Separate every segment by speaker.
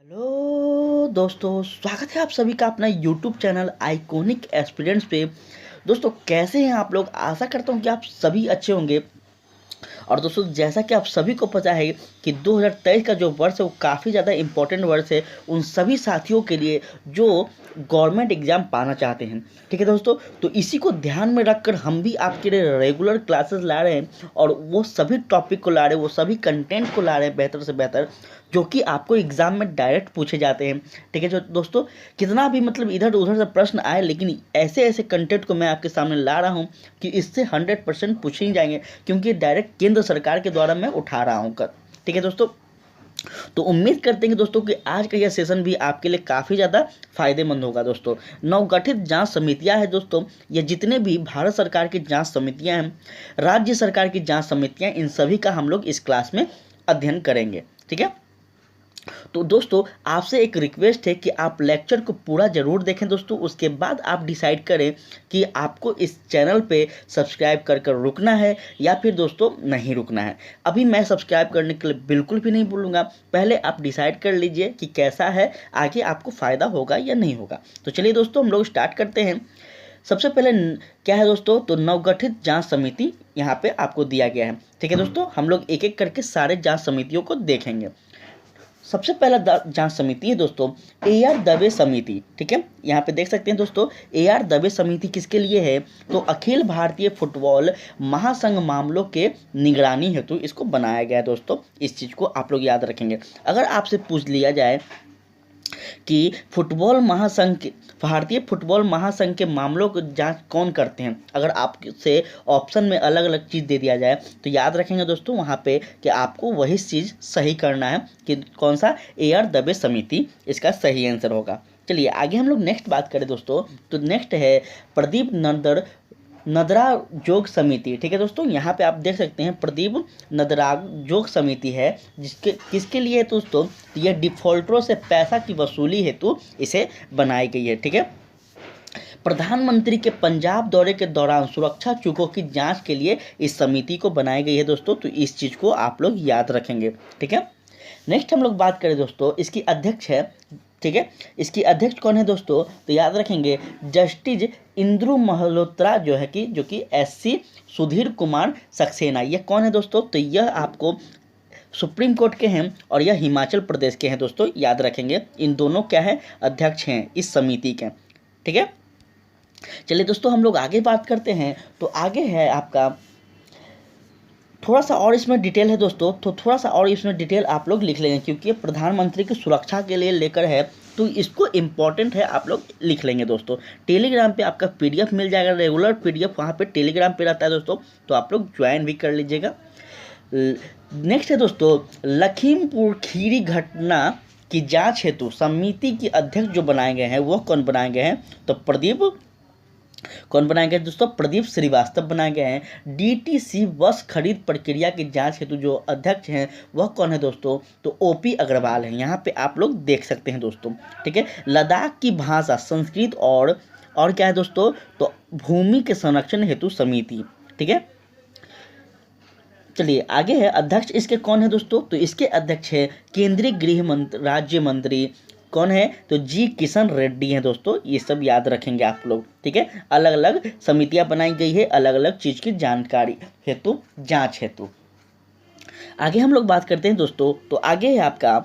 Speaker 1: Hello दोस्तों, स्वागत है आप सभी का अपना यूट्यूब चैनल आइकॉनिक एस्पिरेंट्स पे। दोस्तों, कैसे हैं आप लोग? आशा करता हूं कि आप सभी अच्छे होंगे। और दोस्तों, जैसा कि आप सभी को पता है कि 2023 का जो वर्ष है वो काफ़ी ज़्यादा इम्पोर्टेंट वर्ष है उन सभी साथियों के लिए जो गवर्नमेंट एग्ज़ाम पाना चाहते हैं। ठीक है दोस्तों, तो इसी को ध्यान में रखकर हम भी आपके लिए रेगुलर क्लासेस ला रहे हैं और वो सभी टॉपिक को ला रहे हैं, वो सभी कंटेंट को ला रहे हैं बेहतर से बेहतर, जो कि आपको एग्ज़ाम में डायरेक्ट पूछे जाते हैं। ठीक है जो दोस्तों, कितना भी मतलब इधर उधर से प्रश्न आए, लेकिन ऐसे ऐसे कंटेंट को मैं आपके सामने ला रहा हूँ कि इससे 100% पूछे ही जाएंगे, क्योंकि डायरेक्ट केंद्र सरकार के द्वारा मैं उठा रहा हूँ कर। ठीक है दोस्तों, तो उम्मीद करते हैं कि दोस्तों कि आज का यह सेशन भी आपके लिए काफ़ी ज़्यादा फायदेमंद होगा। दोस्तों, नवगठित जांच समितियां हैं दोस्तों, ये जितने भी भारत सरकार की जांच समितियां हैं, राज्य सरकार की जांच समितियां, इन सभी का हम लोग इस क्लास में अध्ययन करेंगे। ठीक है, तो दोस्तों आपसे एक रिक्वेस्ट है कि आप लेक्चर को पूरा ज़रूर देखें दोस्तों, उसके बाद आप डिसाइड करें कि आपको इस चैनल पे सब्सक्राइब कर कर रुकना है या फिर दोस्तों नहीं रुकना है। अभी मैं सब्सक्राइब करने के लिए बिल्कुल भी नहीं बोलूँगा, पहले आप डिसाइड कर लीजिए कि कैसा है, आगे आपको फ़ायदा होगा या नहीं होगा। तो चलिए दोस्तों, हम लोग स्टार्ट करते हैं। सबसे पहले क्या है दोस्तों, तो नवगठित जांच समिति यहाँ पे आपको दिया गया है। ठीक है दोस्तों, हम लोग एक एक करके सारे जांच समितियों को देखेंगे। सबसे पहला जांच समिति है दोस्तों ए आर दवे समिति। ठीक है, यहाँ पे देख सकते हैं दोस्तों, ए आर दवे समिति किसके लिए है, तो अखिल भारतीय फुटबॉल महासंघ मामलों के निगरानी हेतु इसको बनाया गया है। दोस्तों, इस चीज़ को आप लोग याद रखेंगे। अगर आपसे पूछ लिया जाए कि फुटबॉल महासंघ के भारतीय फुटबॉल महासंघ के मामलों को जांच कौन करते हैं, अगर आपसे ऑप्शन में अलग अलग चीज़ दे दिया जाए तो याद रखेंगे दोस्तों वहाँ पे कि आपको वही चीज़ सही करना है कि कौन सा ए आर दवे समिति इसका सही आंसर होगा। चलिए आगे हम लोग नेक्स्ट बात करें दोस्तों, तो नेक्स्ट है प्रदीप नदरा जोग समिति। ठीक है दोस्तों, यहाँ पे आप देख सकते हैं प्रदीप नदरा जोग समिति है, जिसके किसके लिए है दोस्तों, तो यह डिफॉल्टरों से पैसा की वसूली हेतु इसे बनाई गई है। ठीक है, प्रधानमंत्री के पंजाब दौरे के दौरान सुरक्षा चूकों की जांच के लिए इस समिति को बनाई गई है दोस्तों, तो इस चीज़ को आप लोग याद रखेंगे। ठीक है, नेक्स्ट हम लोग बात करें दोस्तों, इसकी अध्यक्ष है। ठीक है, इसकी अध्यक्ष कौन है दोस्तों, तो याद रखेंगे जस्टिस इंद्रू मल्होत्रा जो कि एससी सुधीर कुमार सक्सेना। यह कौन है दोस्तों, तो यह आपको सुप्रीम कोर्ट के हैं और यह हिमाचल प्रदेश के हैं दोस्तों, याद रखेंगे। इन दोनों क्या है, अध्यक्ष हैं इस समिति के। ठीक है, चलिए दोस्तों हम लोग आगे बात करते हैं। तो आगे है आपका थोड़ा सा और इसमें डिटेल है दोस्तों, तो थोड़ा सा और इसमें डिटेल आप लोग लिख लेंगे, क्योंकि ये प्रधानमंत्री की सुरक्षा के लिए लेकर है, तो इसको इम्पॉर्टेंट है, आप लोग लिख लेंगे दोस्तों। टेलीग्राम पे आपका पीडीएफ मिल जाएगा, रेगुलर पीडीएफ वहाँ पे टेलीग्राम पे रहता है दोस्तों, तो आप लोग ज्वाइन भी कर लीजिएगा। नेक्स्ट है दोस्तों, लखीमपुर खीरी घटना की जांच हेतु समिति की अध्यक्ष जो बनाए गए हैं वो कौन बनाए गए हैं, तो कौन बनाए गए दोस्तों, प्रदीप श्रीवास्तव बनाए गए हैं। डीटीसी बस खरीद प्रक्रिया की जांच हेतु जो अध्यक्ष हैं वह कौन है दोस्तों, तो ओपी अग्रवाल हैं, यहाँ पे आप लोग देख सकते हैं दोस्तों। ठीक है, लद्दाख की भाषा संस्कृत और क्या है दोस्तों, तो भूमि के संरक्षण हेतु समिति। ठीक है, चलिए आगे है अध्यक्ष इसके कौन है दोस्तों, तो इसके अध्यक्ष है केंद्रीय गृह मंत्री राज्य मंत्री कौन है, तो जी किशन रेड्डी हैं दोस्तों, ये सब याद रखेंगे आप लोग। ठीक है, अलग अलग समितियां बनाई गई है अलग अलग चीज़ की जानकारी हेतु, जांच हेतु। आगे हम लोग बात करते हैं दोस्तों, तो आगे है आपका,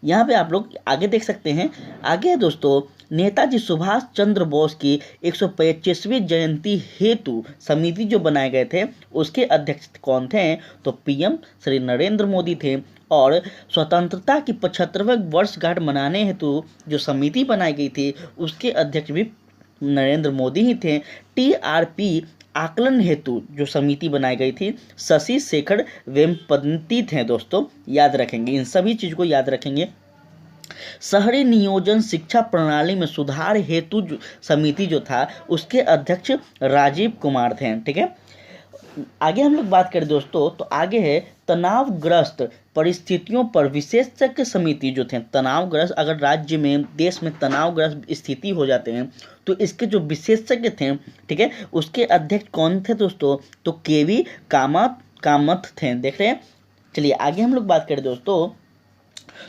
Speaker 1: यहाँ पे आप लोग आगे देख सकते हैं। आगे है दोस्तों, नेताजी सुभाष चंद्र बोस की 125वीं जयंती हेतु समिति जो बनाए गए थे उसके अध्यक्ष कौन थे, तो पीएम श्री नरेंद्र मोदी थे। और स्वतंत्रता की 75वें वर्षगांठ मनाने हेतु जो समिति बनाई गई थी उसके अध्यक्ष भी नरेंद्र मोदी ही थे। टीआरपी आकलन हेतु जो समिति बनाई गई थी शशि शेखर वेम्पति थे दोस्तों, याद रखेंगे, इन सभी चीज़ को याद रखेंगे। शहरी नियोजन शिक्षा प्रणाली में सुधार हेतु समिति जो था उसके अध्यक्ष राजीव कुमार थे। ठीक है, आगे हम लोग बात करें दोस्तों, तो आगे है तनावग्रस्त परिस्थितियों पर विशेषज्ञ समिति जो थे। तनावग्रस्त अगर राज्य में देश में तनावग्रस्त स्थिति हो जाते हैं तो इसके जो विशेषज्ञ थे, ठीक है, उसके अध्यक्ष कौन थे दोस्तों, तो केवी कामत थे, देख रहे हैं। चलिए आगे हम लोग बात करें दोस्तों,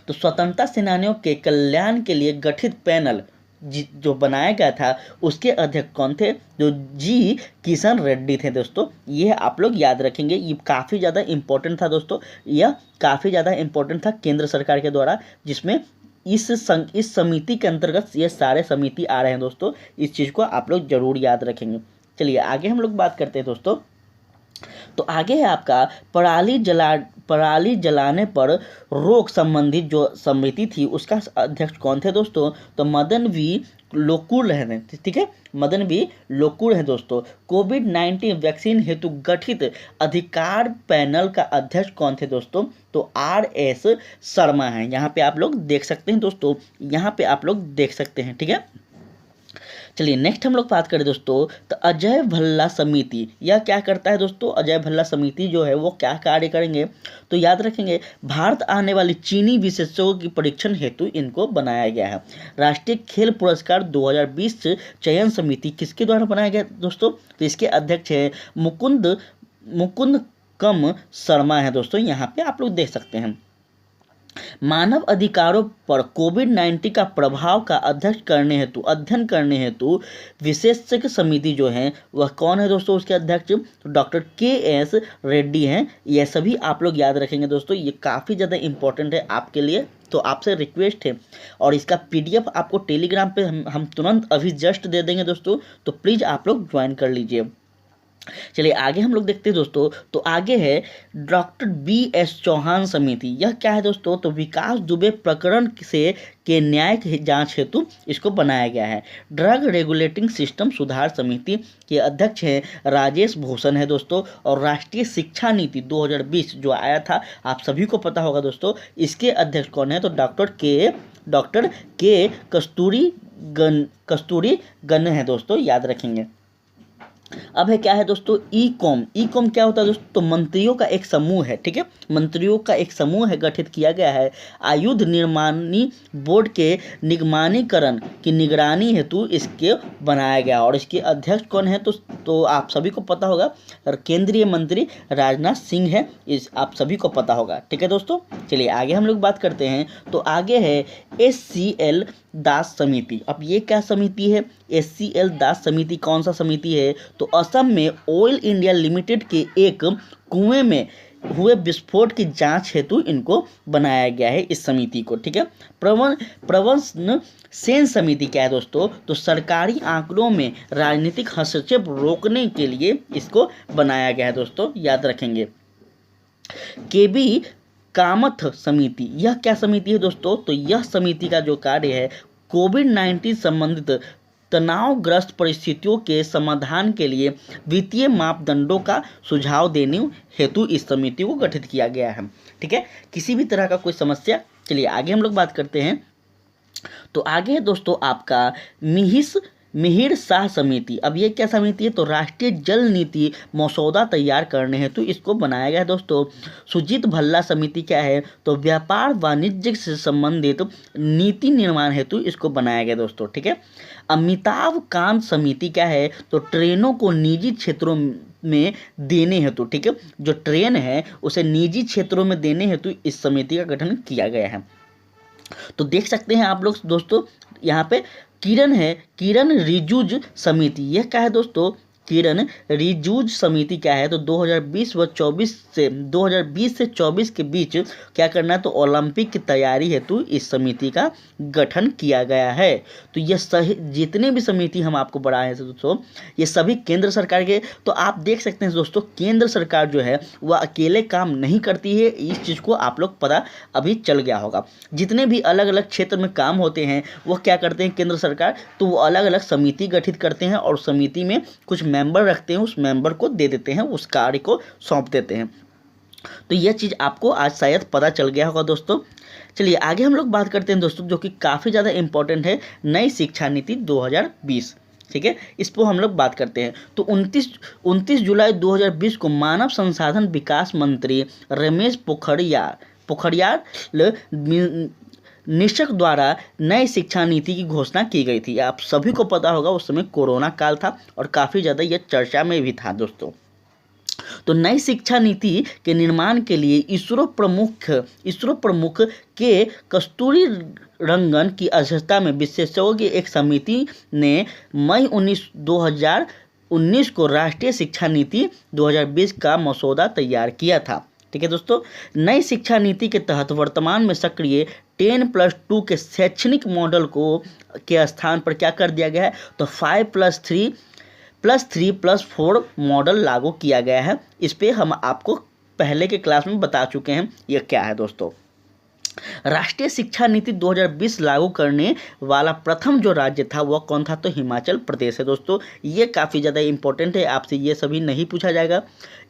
Speaker 1: तो स्वतंत्रता सेनानियों के कल्याण के लिए गठित पैनल जो बनाया गया था उसके अध्यक्ष कौन थे? जो जी किशन रेड्डी थे दोस्तों। ये आप लोग याद रखेंगे, ये काफ़ी ज़्यादा इंपॉर्टेंट था दोस्तों। यह काफ़ी ज़्यादा इंपॉर्टेंट था केंद्र सरकार के द्वारा, जिसमें इस समिति के अंतर्गत ये सारे समिति आ रहे हैं दोस्तों। इस चीज़ को आप लोग जरूर याद रखेंगे। चलिए आगे हम लोग बात करते हैं दोस्तों। तो आगे है आपका पराली जलाने पर रोक संबंधित जो समिति थी उसका अध्यक्ष कौन थे दोस्तों? तो मदन वी लोकुर है, ठीक है, मदन वी लोकुर है दोस्तों। कोविड-19 वैक्सीन हेतु गठित अधिकार पैनल का अध्यक्ष कौन थे दोस्तों? तो RS शर्मा हैं। यहाँ पे आप लोग देख सकते हैं दोस्तों, यहाँ पे आप लोग देख सकते हैं, ठीक है। चलिए नेक्स्ट हम लोग बात करें दोस्तों, तो अजय भल्ला समिति यह क्या करता है दोस्तों? अजय भल्ला समिति जो है वो क्या कार्य करेंगे? तो याद रखेंगे, भारत आने वाली चीनी विशेषज्ञों की परीक्षण हेतु इनको बनाया गया है। राष्ट्रीय खेल पुरस्कार 2020 चयन समिति किसके द्वारा बनाया गया दोस्तों? तो इसके अध्यक्ष है मुकुंद कम शर्मा है दोस्तों। यहाँ पे आप लोग देख सकते हैं। मानव अधिकारों पर कोविड-19 का प्रभाव का अध्ययन करने हेतु विशेषज्ञ समिति जो है वह कौन है दोस्तों? उसके अध्यक्ष डॉक्टर KS रेड्डी हैं। यह सभी आप लोग याद रखेंगे दोस्तों, ये काफ़ी ज़्यादा इंपॉर्टेंट है आपके लिए। तो आपसे रिक्वेस्ट है, और इसका PDF आपको टेलीग्राम पे हम तुरंत अभी जस्ट दे देंगे दोस्तों, तो प्लीज़ आप लोग ज्वाइन कर लीजिए। चलिए आगे हम लोग देखते हैं दोस्तों। तो आगे है डॉक्टर BS चौहान समिति। यह क्या है दोस्तों? तो विकास दुबे प्रकरण से के न्यायिक जांच हेतु इसको बनाया गया है। ड्रग रेगुलेटिंग सिस्टम सुधार समिति के अध्यक्ष हैं राजेश भूषण है दोस्तों। और राष्ट्रीय शिक्षा नीति 2020 जो आया था आप सभी को पता होगा दोस्तों, इसके अध्यक्ष कौन है? तो डॉक्टर के कस्तूरी गन है दोस्तों, याद रखेंगे। अब है क्या है दोस्तों? ई कॉम क्या होता है दोस्तों? तो मंत्रियों का एक समूह है, ठीक है, मंत्रियों का एक समूह है, गठित किया गया है आयुध निर्माणी बोर्ड के निगमानीकरण की निगरानी हेतु इसके बनाया गया। और इसके अध्यक्ष कौन है? तो आप सभी को पता होगा, केंद्रीय मंत्री राजनाथ सिंह है, इस आप सभी को पता होगा, ठीक है दोस्तों। चलिए आगे हम लोग बात करते हैं। तो आगे है SCL दास समिति। अब ये क्या समिति है? SCL दास समिति कौन सा समिति है? तो असम में ऑयल इंडिया लिमिटेड के एक कुएं में हुए विस्फोट की जांच हेतु इनको बनाया गया है, इस समिति को, ठीक है। प्रवंसन सेन समिति क्या है दोस्तों? तो सरकारी आंकड़ों में राजनीतिक हस्तक्षेप रोकने के लिए इसको बनाया गया है दोस्तों, याद रखेंगे। KB कामथ समिति, यह क्या समिति है दोस्तों? तो यह समिति का जो कार्य है कोविड-19 संबंधित तनावग्रस्त परिस्थितियों के समाधान के लिए वित्तीय मापदंडों का सुझाव देने हेतु इस समिति को गठित किया गया है, ठीक है। किसी भी तरह का कोई समस्या, चलिए आगे हम लोग बात करते हैं। तो आगे है दोस्तों आपका मिहिर शाह समिति। अब ये क्या समिति है? तो राष्ट्रीय जल नीति मसौदा तैयार करने हेतु इसको बनाया गया है दोस्तों। सुजीत भल्ला समिति क्या है? तो व्यापार वाणिज्य से संबंधित नीति निर्माण हेतु इसको बनाया गया दोस्तों, ठीक है। अमिताभ कांत समिति क्या है? तो ट्रेनों को निजी क्षेत्रों में देने हेतु, ठीक है, जो ट्रेन है उसे निजी क्षेत्रों में देने हेतु इस समिति का गठन किया गया है। तो देख सकते हैं आप लोग दोस्तों, यहाँ पे किरण रिजिजू समिति, यह क्या है दोस्तों? किरण रिजिजू समिति क्या है? तो 2020 से 24 के बीच क्या करना है? तो ओलंपिक की तैयारी हेतु इस समिति का गठन किया गया है। तो ये सही जितने भी समिति हम आपको बढ़ाए हैं दोस्तों, ये सभी केंद्र सरकार के। तो आप देख सकते हैं दोस्तों, केंद्र सरकार जो है वह अकेले काम नहीं करती है, इस चीज़ को आप लोग पता अभी चल गया होगा। जितने भी अलग अलग क्षेत्र में काम होते हैं वो क्या करते हैं केंद्र सरकार? तो वो अलग अलग समिति गठित करते हैं और समिति में कुछ मेंबर रखते हैं, उस मेंबर को दे देते हैं, उस कार्य को सौंप देते हैं। तो यह चीज़ आपको आज शायद पता चल गया होगा दोस्तों। चलिए आगे हम लोग बात करते हैं दोस्तों, जो कि काफ़ी ज़्यादा इंपॉर्टेंट है, नई शिक्षा नीति 2020, ठीक है, इस पर हम लोग बात करते हैं। तो 29 जुलाई 2020 को मानव संसाधन विकास मंत्री रमेश पोखरियाल निशंक द्वारा नई शिक्षा नीति की घोषणा की गई थी। आप सभी को पता होगा उस समय कोरोना काल था और काफ़ी ज़्यादा यह चर्चा में भी था दोस्तों। तो नई शिक्षा नीति के निर्माण के लिए इसरो प्रमुख के कस्तूरी रंगन की अध्यक्षता में विशेषज्ञों की एक समिति ने मई 2019 को राष्ट्रीय शिक्षा नीति 2020 का मसौदा तैयार किया था। ठीक है दोस्तों, नई शिक्षा नीति के तहत वर्तमान में सक्रिय 10+2 के शैक्षणिक मॉडल को के स्थान पर क्या कर दिया गया है, तो 5+3+4 मॉडल लागू किया गया है। इस पे हम आपको पहले के क्लास में बता चुके हैं ये क्या है दोस्तों। राष्ट्रीय शिक्षा नीति 2020 लागू करने वाला प्रथम जो राज्य था वह कौन था, तो हिमाचल प्रदेश है दोस्तों। ये काफ़ी ज़्यादा इंपॉर्टेंट है, आपसे ये सभी नहीं पूछा जाएगा,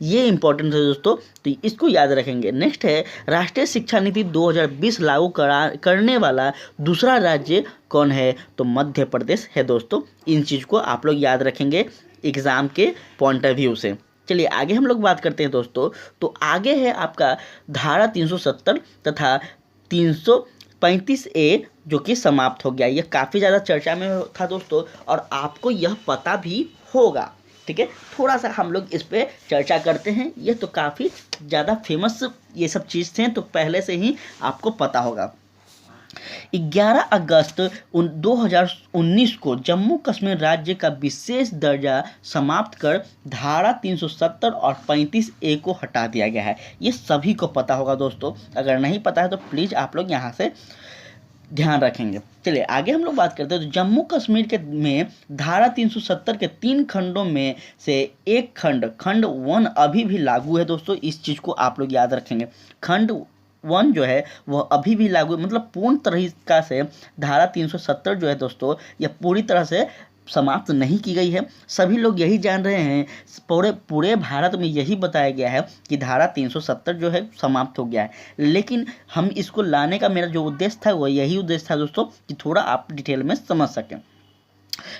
Speaker 1: ये इंपॉर्टेंट है दोस्तों, तो इसको याद रखेंगे। नेक्स्ट है राष्ट्रीय शिक्षा नीति 2020 लागू करने वाला दूसरा राज्य कौन है, तो मध्य प्रदेश है दोस्तों। इन चीज़ को आप लोग याद रखेंगे एग्ज़ाम के पॉइंट ऑफ व्यू से। चलिए आगे हम लोग बात करते हैं दोस्तों। तो आगे है आपका धारा 370 तथा 335A जो कि समाप्त हो गया। ये काफ़ी ज़्यादा चर्चा में था दोस्तों और आपको यह पता भी होगा। ठीक है, थोड़ा सा हम लोग इस पे चर्चा करते हैं। ये तो काफ़ी ज़्यादा फेमस ये सब चीज़ थे, तो पहले से ही आपको पता होगा। 11 अगस्त 2019 को जम्मू कश्मीर राज्य का विशेष दर्जा समाप्त कर धारा 370 और 35A को हटा दिया गया है। ये सभी को पता होगा दोस्तों, अगर नहीं पता है तो प्लीज़ आप लोग यहाँ से ध्यान रखेंगे। चलिए आगे हम लोग बात करते हैं। तो जम्मू कश्मीर के में धारा 370 के 3 खंडों में से एक खंड 1 अभी भी लागू है दोस्तों। इस चीज़ को आप लोग याद रखेंगे। खंड 1 जो है वह अभी भी लागू, मतलब पूर्ण तरीका से धारा 370 जो है दोस्तों यह पूरी तरह से समाप्त नहीं की गई है। सभी लोग यही जान रहे हैं, पूरे भारत में यही बताया गया है कि धारा 370 जो है समाप्त हो गया है, लेकिन हम इसको लाने का मेरा जो उद्देश्य था वह यही उद्देश्य था दोस्तों कि थोड़ा आप डिटेल में समझ सकें।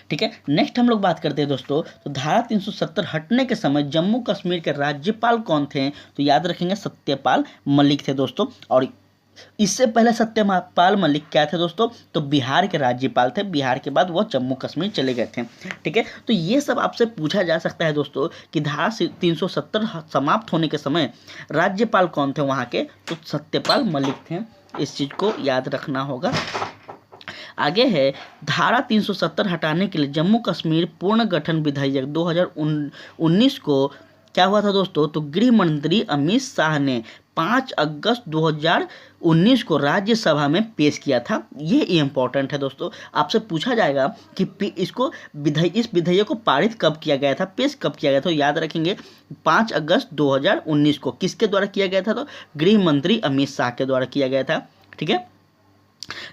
Speaker 1: ठीक है, नेक्स्ट हम लोग बात करते हैं दोस्तों। तो धारा 370 हटने के समय जम्मू कश्मीर के राज्यपाल कौन थे, तो याद रखेंगे सत्यपाल मलिक थे दोस्तों। और इससे पहले सत्यपाल मलिक क्या थे दोस्तों, तो बिहार के राज्यपाल थे। बिहार के बाद वो जम्मू कश्मीर चले गए थे। ठीक है, तो ये सब आपसे पूछा जा सकता है दोस्तों कि धारा 370 समाप्त होने के समय राज्यपाल कौन थे वहाँ के, तो सत्यपाल मलिक थे। इस चीज़ को याद रखना होगा। आगे है धारा 370 हटाने के लिए जम्मू कश्मीर पुनर्गठन विधेयक 2019 को क्या हुआ था दोस्तों, तो गृह मंत्री अमित शाह ने 5 अगस्त 2019 को राज्यसभा में पेश किया था। ये इम्पोर्टेंट है दोस्तों, आपसे पूछा जाएगा कि इस विधेयक को पारित कब किया गया था, पेश कब किया गया था। तो याद रखेंगे 5 अगस्त 2019 को किसके द्वारा किया गया था, तो गृह मंत्री अमित शाह के द्वारा किया गया था। ठीक है,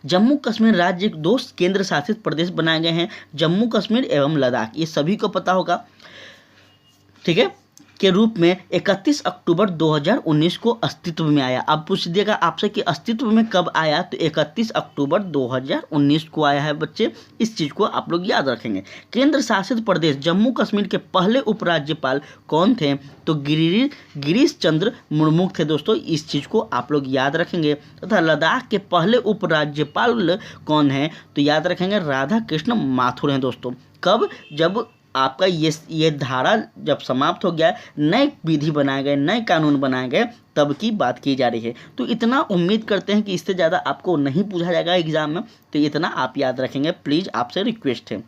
Speaker 1: जम्मू कश्मीर राज्य 2 केंद्र शासित प्रदेश बनाए गए हैं, जम्मू कश्मीर एवं लद्दाख। ये सभी को पता होगा। ठीक है, के रूप में 31 अक्टूबर 2019 को अस्तित्व में आया। अब पूछ दिएगा आपसे कि अस्तित्व में कब आया, तो 31 अक्टूबर 2019 को आया है बच्चे। इस चीज़ को आप लोग याद रखेंगे। केंद्र शासित प्रदेश जम्मू कश्मीर के पहले उपराज्यपाल कौन थे, तो गिरीश चंद्र मुर्मू थे दोस्तों। इस चीज़ को आप लोग याद रखेंगे। तथा लद्दाख के पहले उपराज्यपाल कौन है, तो याद रखेंगे राधा कृष्ण माथुर हैं दोस्तों। कब, जब आपका ये धारा जब समाप्त हो गया, नए विधि बनाए गए, नए कानून बनाए गए, तब की बात की जा रही है। तो इतना उम्मीद करते हैं कि इससे ज़्यादा आपको नहीं पूछा जाएगा एग्जाम में, तो इतना आप याद रखेंगे, प्लीज़ आपसे रिक्वेस्ट है।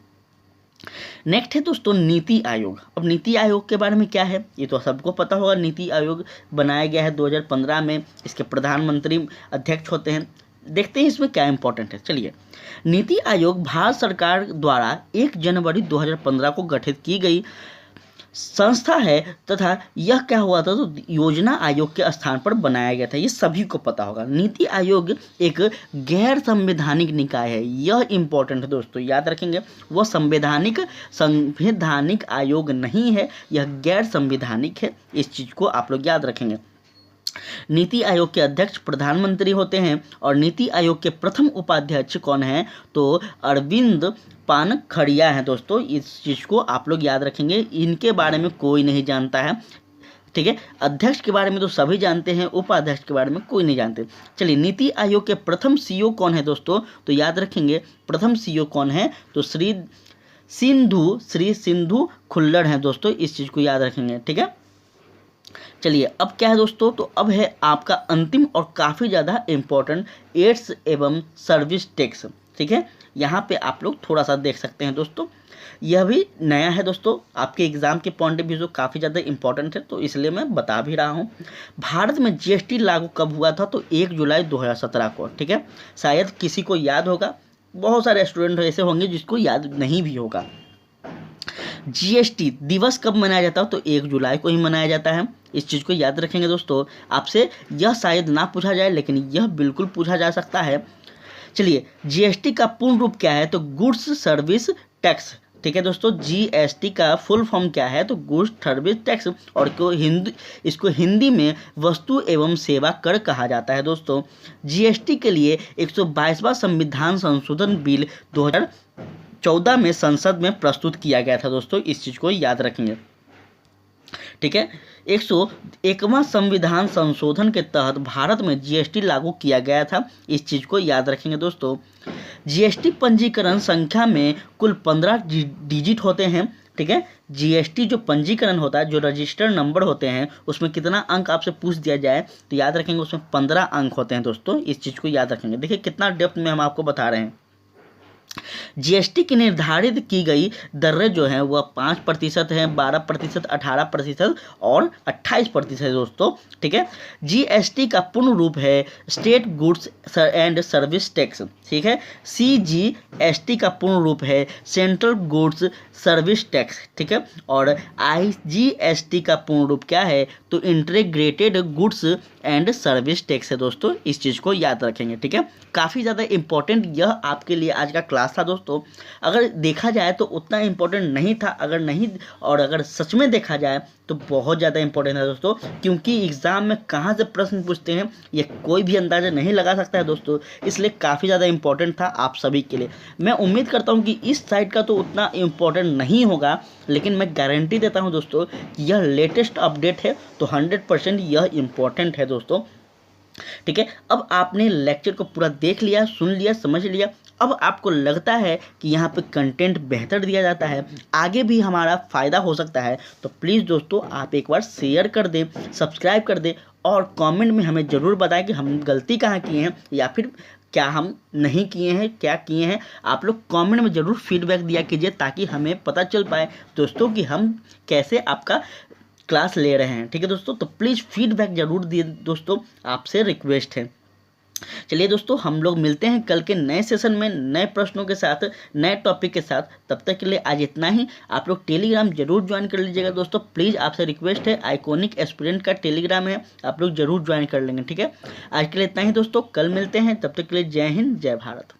Speaker 1: नेक्स्ट है दोस्तों नीति आयोग। अब नीति आयोग के बारे में क्या है, ये तो सबको पता होगा। नीति आयोग बनाया गया है 2015 में। इसके प्रधानमंत्री अध्यक्ष होते हैं। देखते हैं इसमें क्या इंपॉर्टेंट है। चलिए, नीति आयोग भारत सरकार द्वारा 1 जनवरी 2015 को गठित की गई संस्था है तथा यह क्या हुआ था, तो योजना आयोग के स्थान पर बनाया गया था। ये सभी को पता होगा। नीति आयोग एक गैर संवैधानिक निकाय है। यह इंपॉर्टेंट है दोस्तों, याद रखेंगे। वह संवैधानिक आयोग नहीं है, यह गैर संवैधानिक है। इस चीज़ को आप लोग याद रखेंगे। नीति आयोग के अध्यक्ष प्रधानमंत्री होते हैं और नीति आयोग के प्रथम उपाध्यक्ष कौन है, तो अरविंद पानखड़िया हैं दोस्तों। इस चीज़ को आप लोग याद रखेंगे। इनके बारे में कोई नहीं जानता है। ठीक है, अध्यक्ष के बारे में तो सभी जानते हैं, उपाध्यक्ष के बारे में कोई नहीं जानते। चलिए, नीति आयोग के प्रथम सीईओ कौन है दोस्तों, तो याद रखेंगे प्रथम सीईओ कौन है, तो श्री सिंधु खुल्लर हैं दोस्तों। इस चीज़ को याद रखेंगे। ठीक है, चलिए अब क्या है दोस्तों, तो अब है आपका अंतिम और काफ़ी ज़्यादा इम्पोर्टेंट एड्स एवं सर्विस टैक्स। ठीक है, यहाँ पे आप लोग थोड़ा सा देख सकते हैं दोस्तों, यह भी नया है दोस्तों, आपके एग्जाम के पॉइंट ऑफ व्यू से काफ़ी ज़्यादा इंपॉर्टेंट है, तो इसलिए मैं बता भी रहा हूँ। भारत में जीएसटी लागू कब हुआ था, तो 1 जुलाई 2017 को। ठीक है, शायद किसी को याद होगा, बहुत सारे स्टूडेंट ऐसे होंगे जिसको याद नहीं भी होगा। जीएसटी दिवस कब मनाया जाता है, तो 1 जुलाई को ही मनाया जाता है। इस चीज़ को याद रखेंगे दोस्तों, आपसे यह शायद ना पूछा जाए लेकिन यह बिल्कुल पूछा जा सकता है। चलिए, जीएसटी का पूर्ण रूप क्या है, तो गुड्स सर्विस टैक्स। ठीक है दोस्तों, जीएसटी का फुल फॉर्म क्या है, तो गुड्स सर्विस टैक्स, और इसको हिंदी में वस्तु एवं सेवा कर कहा जाता है दोस्तों। जीएसटी के लिए 122वां संविधान संशोधन बिल 2014 में संसद में प्रस्तुत किया गया था दोस्तों, इस चीज़ को याद रखेंगे। ठीक है, 101वां संविधान संशोधन के तहत भारत में जीएसटी लागू किया गया था, इस चीज़ को याद रखेंगे दोस्तों। जीएसटी पंजीकरण संख्या में कुल 15 डिजिट होते हैं। ठीक है, जीएसटी जो पंजीकरण होता है, जो रजिस्टर्ड नंबर होते हैं, उसमें कितना अंक आपसे पूछ दिया जाए तो याद रखेंगे उसमें 15 अंक होते हैं दोस्तों, इस चीज़ को याद रखेंगे। देखिए कितना डेप्थ में हम आपको बता रहे हैं। जीएसटी की निर्धारित की गई दरें जो हैं वह 5% है, 12%, 18% और 28% है दोस्तों। ठीक है, जीएसटी का पूर्ण रूप है state goods and service tax. ठीक है, सीजीएसटी का पूर्ण रूप है सेंट्रल गुड्स सर्विस टैक्स। ठीक है, और आईजीएसटी का पूर्ण रूप क्या है, तो integrated goods and service tax है दोस्तों, इस चीज़ को याद रखेंगे। ठीक है, काफ़ी ज़्यादा इंपॉर्टेंट यह आपके लिए आज का क्लास था दोस्तों। अगर देखा जाए तो उतना इंपॉर्टेंट नहीं था, अगर सच में देखा जाए तो बहुत ज़्यादा इंपॉर्टेंट है दोस्तों, क्योंकि एग्ज़ाम में कहाँ से प्रश्न पूछते हैं ये कोई भी अंदाज़ा नहीं लगा सकता है दोस्तों, इसलिए काफ़ी ज़्यादा इंपॉर्टेंट था आप सभी के लिए। मैं उम्मीद करता हूँ कि इस साइड का तो उतना इंपॉर्टेंट नहीं होगा, लेकिन मैं गारंटी देता हूँ दोस्तों कि यह लेटेस्ट अपडेट है तो 100% यह इंपॉर्टेंट है दोस्तों। ठीक है, अब आपने लेक्चर को पूरा देख लिया, सुन लिया, समझ लिया। अब आपको लगता है कि यहाँ पे कंटेंट बेहतर दिया जाता है, आगे भी हमारा फ़ायदा हो सकता है, तो प्लीज़ दोस्तों आप एक बार शेयर कर दें, सब्सक्राइब कर दें और कमेंट में हमें ज़रूर बताएं कि हम गलती कहाँ किए हैं या फिर क्या हम नहीं किए हैं, क्या किए हैं। आप लोग कमेंट में ज़रूर फीडबैक दिया कीजिए ताकि हमें पता चल पाए दोस्तों कि हम कैसे आपका क्लास ले रहे हैं। ठीक है दोस्तों, तो प्लीज़ फीडबैक जरूर दिए दोस्तों, आपसे रिक्वेस्ट है। चलिए दोस्तों, हम लोग मिलते हैं कल के नए सेशन में नए प्रश्नों के साथ, नए टॉपिक के साथ। तब तक के लिए आज इतना ही। आप लोग टेलीग्राम जरूर ज्वाइन कर लीजिएगा दोस्तों, प्लीज़ आपसे रिक्वेस्ट है, आइकॉनिक एस्पिरेंट का टेलीग्राम है, आप लोग जरूर ज्वाइन कर लेंगे। ठीक है, आज के लिए इतना ही दोस्तों, कल मिलते हैं, तब तक के लिए जय हिंद, जय भारत।